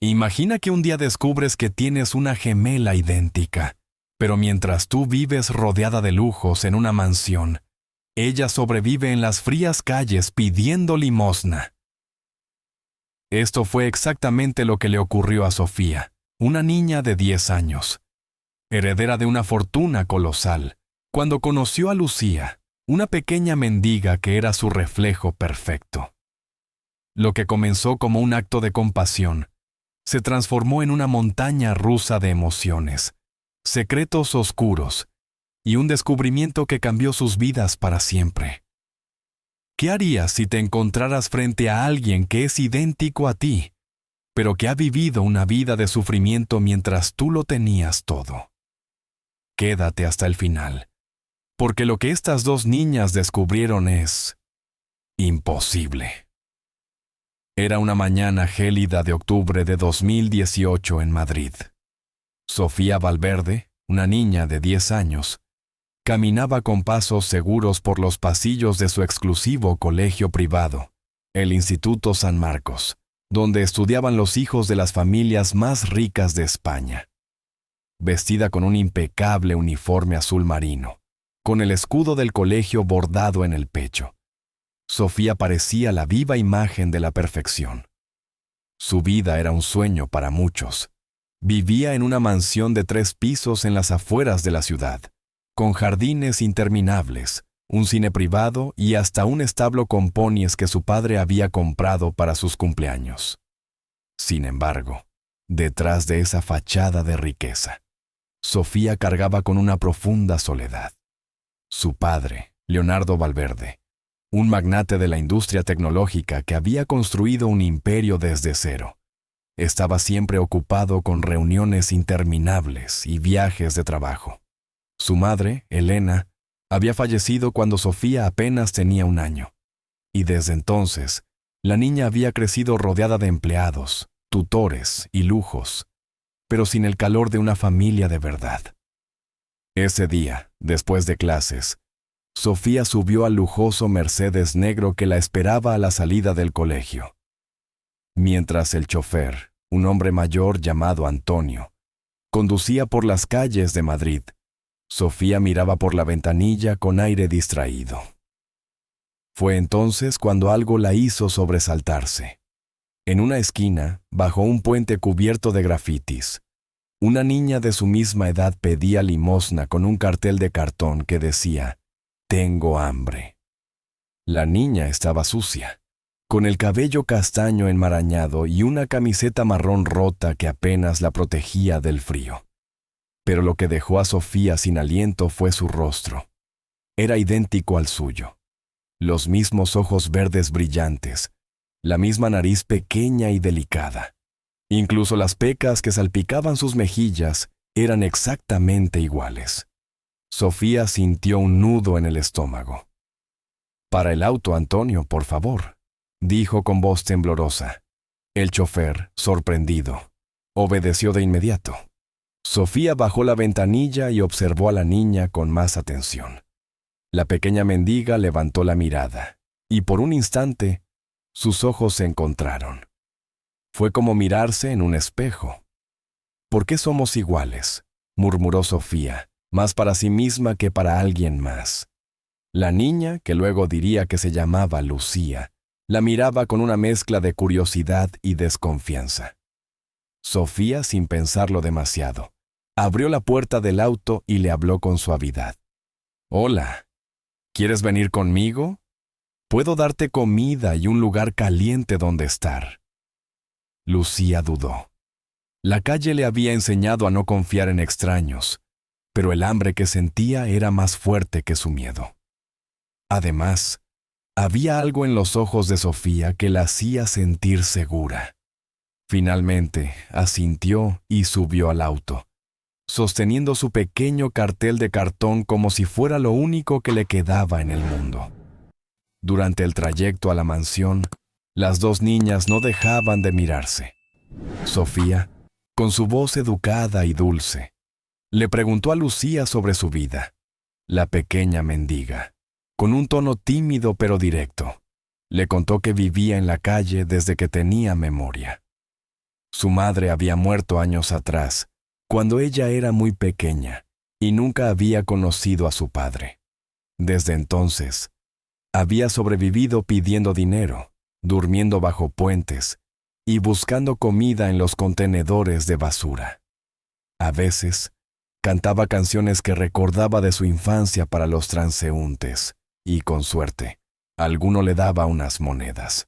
Imagina que un día descubres que tienes una gemela idéntica, pero mientras tú vives rodeada de lujos en una mansión, ella sobrevive en las frías calles pidiendo limosna. Esto fue exactamente lo que le ocurrió a Sofía, una niña de 10 años, heredera de una fortuna colosal, cuando conoció a Lucía, una pequeña mendiga que era su reflejo perfecto. Lo que comenzó como un acto de compasión, se transformó en una montaña rusa de emociones, secretos oscuros y un descubrimiento que cambió sus vidas para siempre. ¿Qué harías si te encontraras frente a alguien que es idéntico a ti, pero que ha vivido una vida de sufrimiento mientras tú lo tenías todo? Quédate hasta el final, porque lo que estas dos niñas descubrieron es imposible. Era una mañana gélida de octubre de 2018 en Madrid. Sofía Valverde, una niña de 10 años, caminaba con pasos seguros por los pasillos de su exclusivo colegio privado, el Instituto San Marcos, donde estudiaban los hijos de las familias más ricas de España. Vestida con un impecable uniforme azul marino, con el escudo del colegio bordado en el pecho, Sofía parecía la viva imagen de la perfección. Su vida era un sueño para muchos. Vivía en una mansión de 3 pisos en las afueras de la ciudad, con jardines interminables, un cine privado y hasta un establo con ponies que su padre había comprado para sus cumpleaños. Sin embargo, detrás de esa fachada de riqueza, Sofía cargaba con una profunda soledad. Su padre, Leonardo Valverde, un magnate de la industria tecnológica que había construido un imperio desde cero, estaba siempre ocupado con reuniones interminables y viajes de trabajo. Su madre, Elena, había fallecido cuando Sofía apenas tenía 1 año, y desde entonces, la niña había crecido rodeada de empleados, tutores y lujos, pero sin el calor de una familia de verdad. Ese día, después de clases, Sofía subió al lujoso Mercedes negro que la esperaba a la salida del colegio. Mientras el chofer, un hombre mayor llamado Antonio, conducía por las calles de Madrid, Sofía miraba por la ventanilla con aire distraído. Fue entonces cuando algo la hizo sobresaltarse. En una esquina, bajo un puente cubierto de grafitis, una niña de su misma edad pedía limosna con un cartel de cartón que decía: «Tengo hambre». La niña estaba sucia, con el cabello castaño enmarañado y una camiseta marrón rota que apenas la protegía del frío. Pero lo que dejó a Sofía sin aliento fue su rostro. Era idéntico al suyo. Los mismos ojos verdes brillantes, la misma nariz pequeña y delicada. Incluso las pecas que salpicaban sus mejillas eran exactamente iguales. Sofía sintió un nudo en el estómago. «Para el auto, Antonio, por favor», dijo con voz temblorosa. El chofer, sorprendido, obedeció de inmediato. Sofía bajó la ventanilla y observó a la niña con más atención. La pequeña mendiga levantó la mirada, y por un instante, sus ojos se encontraron. Fue como mirarse en un espejo. «¿Por qué somos iguales?», murmuró Sofía, más para sí misma que para alguien más. La niña, que luego diría que se llamaba Lucía, la miraba con una mezcla de curiosidad y desconfianza. Sofía, sin pensarlo demasiado, abrió la puerta del auto y le habló con suavidad. «Hola, ¿quieres venir conmigo? Puedo darte comida y un lugar caliente donde estar». Lucía dudó. La calle le había enseñado a no confiar en extraños, pero el hambre que sentía era más fuerte que su miedo. Además, había algo en los ojos de Sofía que la hacía sentir segura. Finalmente, asintió y subió al auto, sosteniendo su pequeño cartel de cartón como si fuera lo único que le quedaba en el mundo. Durante el trayecto a la mansión, las dos niñas no dejaban de mirarse. Sofía, con su voz educada y dulce, le preguntó a Lucía sobre su vida. La pequeña mendiga, con un tono tímido pero directo, le contó que vivía en la calle desde que tenía memoria. Su madre había muerto años atrás, cuando ella era muy pequeña, y nunca había conocido a su padre. Desde entonces, había sobrevivido pidiendo dinero, durmiendo bajo puentes y buscando comida en los contenedores de basura. A veces, cantaba canciones que recordaba de su infancia para los transeúntes, y con suerte, alguno le daba unas monedas.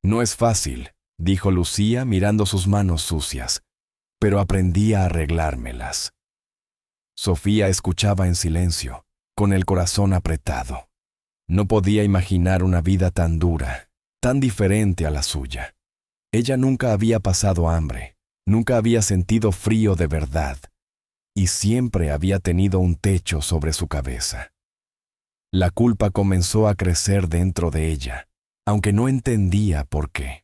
«No es fácil», dijo Lucía mirando sus manos sucias, «pero aprendí a arreglármelas». Sofía escuchaba en silencio, con el corazón apretado. No podía imaginar una vida tan dura, tan diferente a la suya. Ella nunca había pasado hambre, nunca había sentido frío de verdad, y siempre había tenido un techo sobre su cabeza. La culpa comenzó a crecer dentro de ella, aunque no entendía por qué.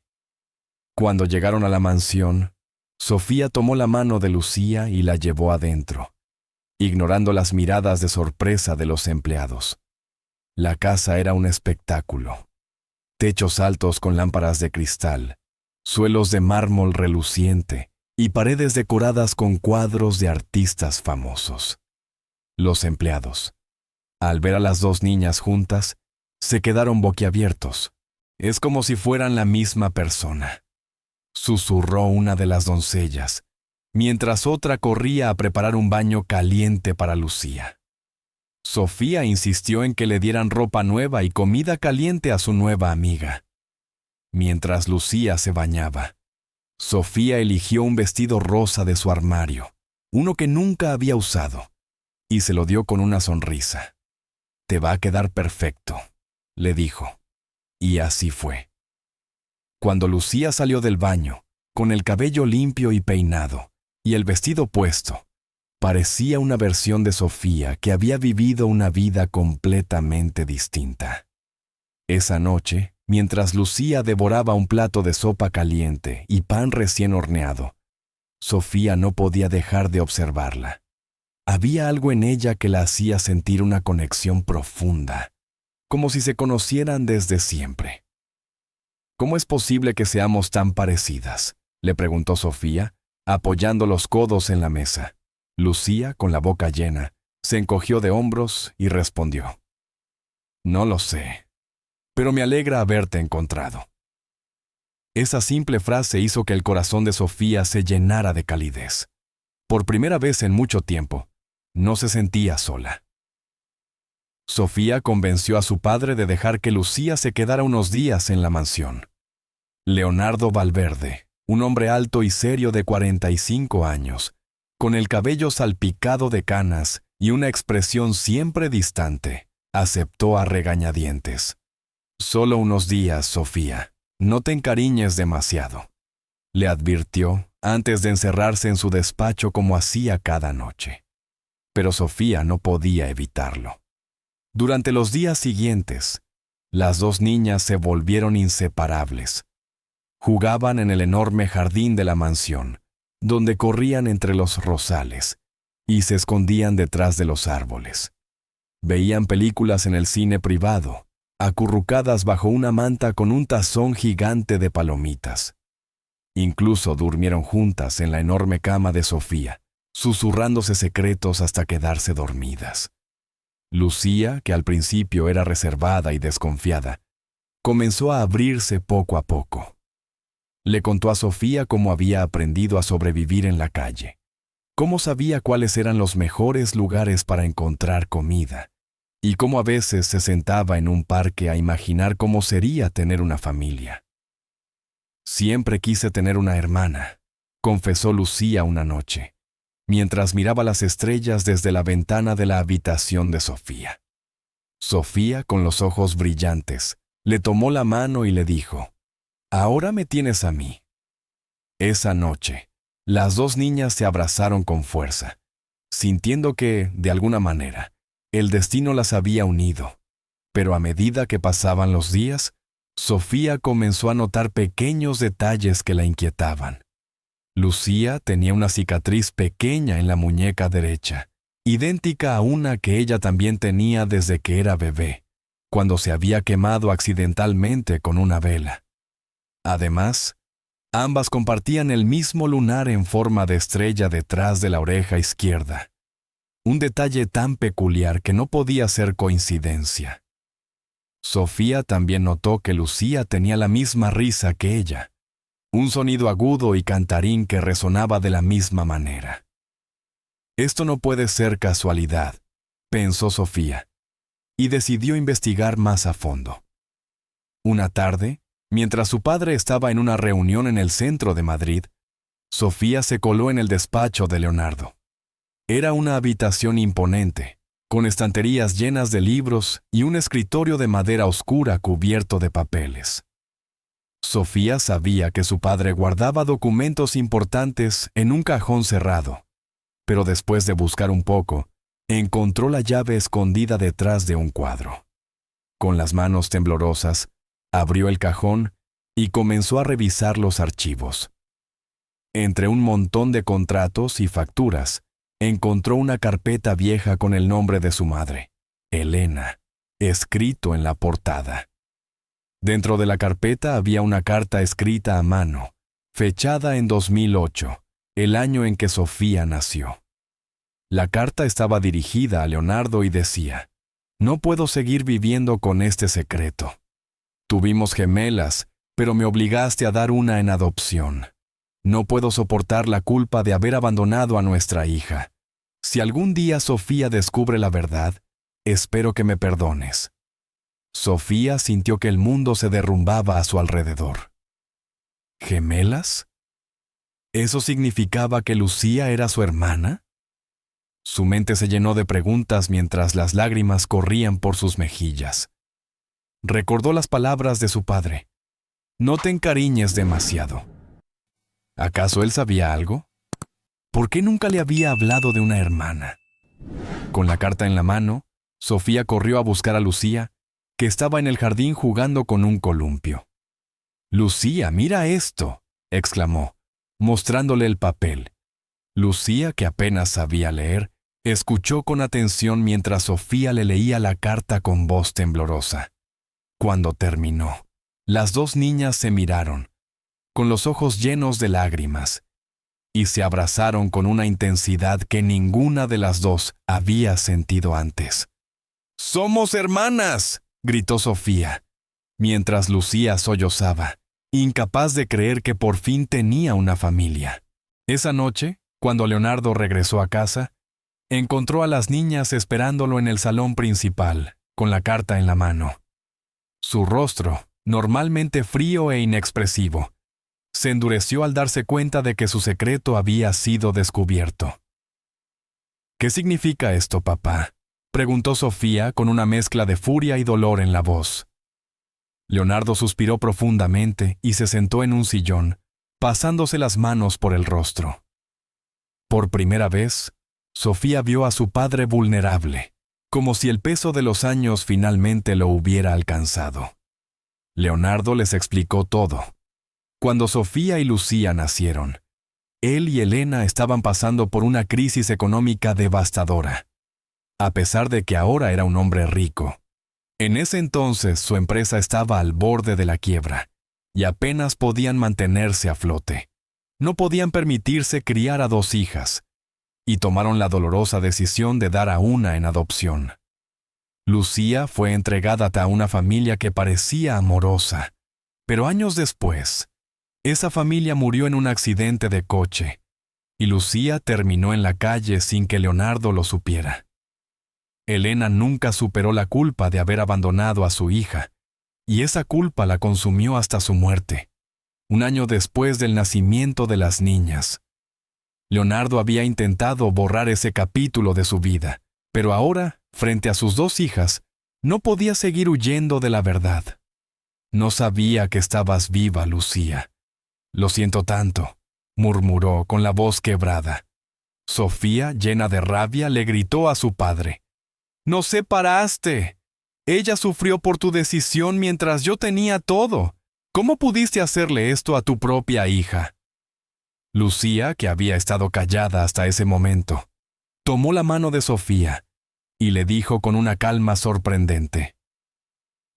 Cuando llegaron a la mansión, Sofía tomó la mano de Lucía y la llevó adentro, ignorando las miradas de sorpresa de los empleados. La casa era un espectáculo. Techos altos con lámparas de cristal, suelos de mármol reluciente y paredes decoradas con cuadros de artistas famosos. Los empleados, al ver a las dos niñas juntas, se quedaron boquiabiertos. «Es como si fueran la misma persona», susurró una de las doncellas, mientras otra corría a preparar un baño caliente para Lucía. Sofía insistió en que le dieran ropa nueva y comida caliente a su nueva amiga. Mientras Lucía se bañaba, Sofía eligió un vestido rosa de su armario, uno que nunca había usado, y se lo dio con una sonrisa. «Te va a quedar perfecto», le dijo. Y así fue. Cuando Lucía salió del baño, con el cabello limpio y peinado, y el vestido puesto, parecía una versión de Sofía que había vivido una vida completamente distinta. Esa noche, mientras Lucía devoraba un plato de sopa caliente y pan recién horneado, Sofía no podía dejar de observarla. Había algo en ella que la hacía sentir una conexión profunda, como si se conocieran desde siempre. «¿Cómo es posible que seamos tan parecidas?», le preguntó Sofía, apoyando los codos en la mesa. Lucía, con la boca llena, se encogió de hombros y respondió: «No lo sé, pero me alegra haberte encontrado». Esa simple frase hizo que el corazón de Sofía se llenara de calidez. Por primera vez en mucho tiempo, no se sentía sola. Sofía convenció a su padre de dejar que Lucía se quedara unos días en la mansión. Leonardo Valverde, un hombre alto y serio de 45 años, con el cabello salpicado de canas y una expresión siempre distante, aceptó a regañadientes. «Solo unos días, Sofía. No te encariñes demasiado», le advirtió antes de encerrarse en su despacho como hacía cada noche. Pero Sofía no podía evitarlo. Durante los días siguientes, las dos niñas se volvieron inseparables. Jugaban en el enorme jardín de la mansión, donde corrían entre los rosales, y se escondían detrás de los árboles. Veían películas en el cine privado, acurrucadas bajo una manta con un tazón gigante de palomitas. Incluso durmieron juntas en la enorme cama de Sofía, susurrándose secretos hasta quedarse dormidas. Lucía, que al principio era reservada y desconfiada, comenzó a abrirse poco a poco. Le contó a Sofía cómo había aprendido a sobrevivir en la calle, cómo sabía cuáles eran los mejores lugares para encontrar comida, y cómo a veces se sentaba en un parque a imaginar cómo sería tener una familia. «Siempre quise tener una hermana», confesó Lucía una noche, mientras miraba las estrellas desde la ventana de la habitación de Sofía. Sofía, con los ojos brillantes, le tomó la mano y le dijo: «Ahora me tienes a mí». Esa noche, las dos niñas se abrazaron con fuerza, sintiendo que, de alguna manera, el destino las había unido. Pero a medida que pasaban los días, Sofía comenzó a notar pequeños detalles que la inquietaban. Lucía tenía una cicatriz pequeña en la muñeca derecha, idéntica a una que ella también tenía desde que era bebé, cuando se había quemado accidentalmente con una vela. Además, Ambas compartían el mismo lunar en forma de estrella detrás de la oreja izquierda. Un detalle tan peculiar que no podía ser coincidencia. Sofía también notó que Lucía tenía la misma risa que ella, un sonido agudo y cantarín que resonaba de la misma manera. Esto no puede ser casualidad, pensó Sofía, y decidió investigar más a fondo. Una tarde, mientras su padre estaba en una reunión en el centro de Madrid, Sofía se coló en el despacho de Leonardo. Era una habitación imponente, con estanterías llenas de libros y un escritorio de madera oscura cubierto de papeles. Sofía sabía que su padre guardaba documentos importantes en un cajón cerrado, pero después de buscar un poco, encontró la llave escondida detrás de un cuadro. Con las manos temblorosas, abrió el cajón y comenzó a revisar los archivos. Entre un montón de contratos y facturas, encontró una carpeta vieja con el nombre de su madre, Elena, escrito en la portada. Dentro de la carpeta había una carta escrita a mano, fechada en 2008, el año en que Sofía nació. La carta estaba dirigida a Leonardo y decía: «No puedo seguir viviendo con este secreto. Tuvimos gemelas, pero me obligaste a dar una en adopción. No puedo soportar la culpa de haber abandonado a nuestra hija. Si algún día Sofía descubre la verdad, espero que me perdones». Sofía sintió que el mundo se derrumbaba a su alrededor. ¿Gemelas? ¿Eso significaba que Lucía era su hermana? Su mente se llenó de preguntas mientras las lágrimas corrían por sus mejillas. Recordó las palabras de su padre: «No te encariñes demasiado». ¿Acaso él sabía algo? ¿Por qué nunca le había hablado de una hermana? Con la carta en la mano, Sofía corrió a buscar a Lucía, que estaba en el jardín jugando con un columpio. «Lucía, mira esto», exclamó, mostrándole el papel. Lucía, que apenas sabía leer, escuchó con atención mientras Sofía le leía la carta con voz temblorosa. Cuando terminó, las dos niñas se miraron, con los ojos llenos de lágrimas, y se abrazaron con una intensidad que ninguna de las dos había sentido antes. «¡Somos hermanas!», gritó Sofía, mientras Lucía sollozaba, incapaz de creer que por fin tenía una familia. Esa noche, cuando Leonardo regresó a casa, encontró a las niñas esperándolo en el salón principal, con la carta en la mano. Su rostro, normalmente frío e inexpresivo, se endureció al darse cuenta de que su secreto había sido descubierto. «¿Qué significa esto, papá?», preguntó Sofía con una mezcla de furia y dolor en la voz. Leonardo suspiró profundamente y se sentó en un sillón, pasándose las manos por el rostro. Por primera vez, Sofía vio a su padre vulnerable, como si el peso de los años finalmente lo hubiera alcanzado. Leonardo les explicó todo. Cuando Sofía y Lucía nacieron, él y Elena estaban pasando por una crisis económica devastadora, a pesar de que ahora era un hombre rico. En ese entonces su empresa estaba al borde de la quiebra, y apenas podían mantenerse a flote. No podían permitirse criar a dos hijas, y tomaron la dolorosa decisión de dar a una en adopción. Lucía fue entregada a una familia que parecía amorosa, pero años después, esa familia murió en un accidente de coche, y Lucía terminó en la calle sin que Leonardo lo supiera. Elena nunca superó la culpa de haber abandonado a su hija, y esa culpa la consumió hasta su muerte, un año después del nacimiento de las niñas. Leonardo había intentado borrar ese capítulo de su vida, pero ahora, frente a sus dos hijas, no podía seguir huyendo de la verdad. «No sabía que estabas viva, Lucía». «Lo siento tanto», murmuró con la voz quebrada. Sofía, llena de rabia, le gritó a su padre: «¡Nos separaste! Ella sufrió por tu decisión mientras yo tenía todo. ¿Cómo pudiste hacerle esto a tu propia hija?». Lucía, que había estado callada hasta ese momento, tomó la mano de Sofía y le dijo con una calma sorprendente: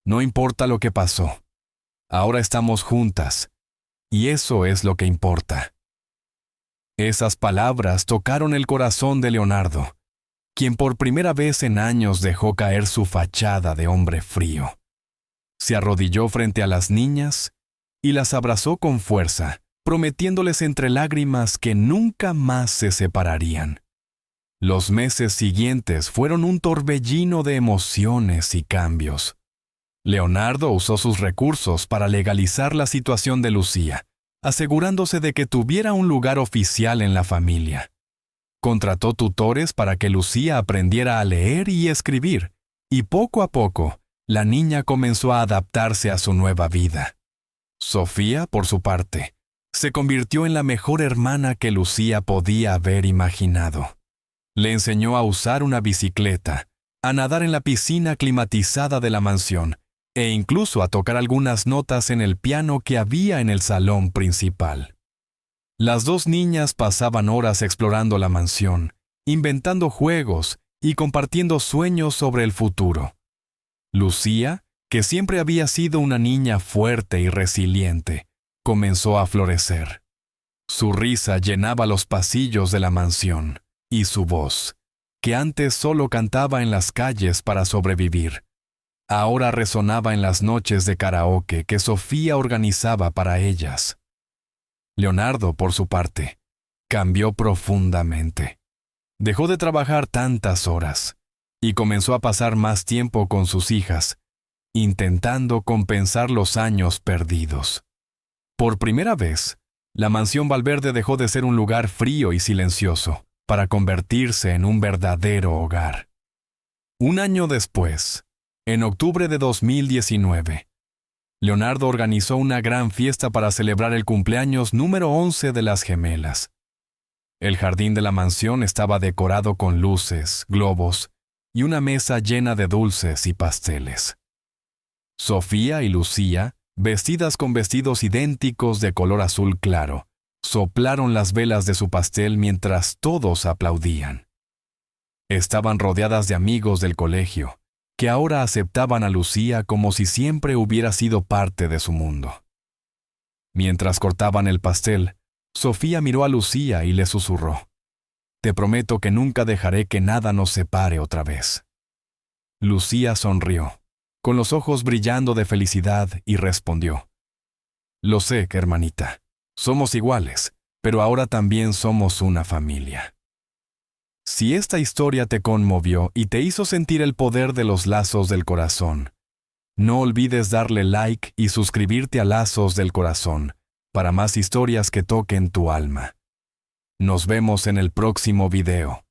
«No importa lo que pasó. Ahora estamos juntas, Y eso es lo que importa. Esas palabras tocaron el corazón de Leonardo, quien por primera vez en años dejó caer su fachada de hombre frío. Se arrodilló frente a las niñas y las abrazó con fuerza, prometiéndoles entre lágrimas que nunca más se separarían. Los meses siguientes fueron un torbellino de emociones y cambios. Leonardo usó sus recursos para legalizar la situación de Lucía, asegurándose de que tuviera un lugar oficial en la familia. Contrató tutores para que Lucía aprendiera a leer y escribir, y poco a poco, la niña comenzó a adaptarse a su nueva vida. Sofía, por su parte, se convirtió en la mejor hermana que Lucía podía haber imaginado. Le enseñó a usar una bicicleta, a nadar en la piscina climatizada de la mansión, e incluso a tocar algunas notas en el piano que había en el salón principal. Las dos niñas pasaban horas explorando la mansión, inventando juegos y compartiendo sueños sobre el futuro. Lucía, que siempre había sido una niña fuerte y resiliente, comenzó a florecer. Su risa llenaba los pasillos de la mansión, y su voz, que antes solo cantaba en las calles para sobrevivir, ahora resonaba en las noches de karaoke que Sofía organizaba para ellas. Leonardo, por su parte, cambió profundamente. Dejó de trabajar tantas horas y comenzó a pasar más tiempo con sus hijas, intentando compensar los años perdidos. Por primera vez, la mansión Valverde dejó de ser un lugar frío y silencioso para convertirse en un verdadero hogar. Un año después, en octubre de 2019, Leonardo organizó una gran fiesta para celebrar el cumpleaños número 11 de las gemelas. El jardín de la mansión estaba decorado con luces, globos y una mesa llena de dulces y pasteles. Sofía y Lucía, vestidas con vestidos idénticos de color azul claro, soplaron las velas de su pastel mientras todos aplaudían. Estaban rodeadas de amigos del colegio, que ahora aceptaban a Lucía como si siempre hubiera sido parte de su mundo. Mientras cortaban el pastel, Sofía miró a Lucía y le susurró: «Te prometo que nunca dejaré que nada nos separe otra vez». Lucía sonrió, con los ojos brillando de felicidad, y respondió: «Lo sé, hermanita. Somos iguales, pero ahora también somos una familia». Si esta historia te conmovió y te hizo sentir el poder de los lazos del corazón, no olvides darle like y suscribirte a Lazos del Corazón para más historias que toquen tu alma. Nos vemos en el próximo video.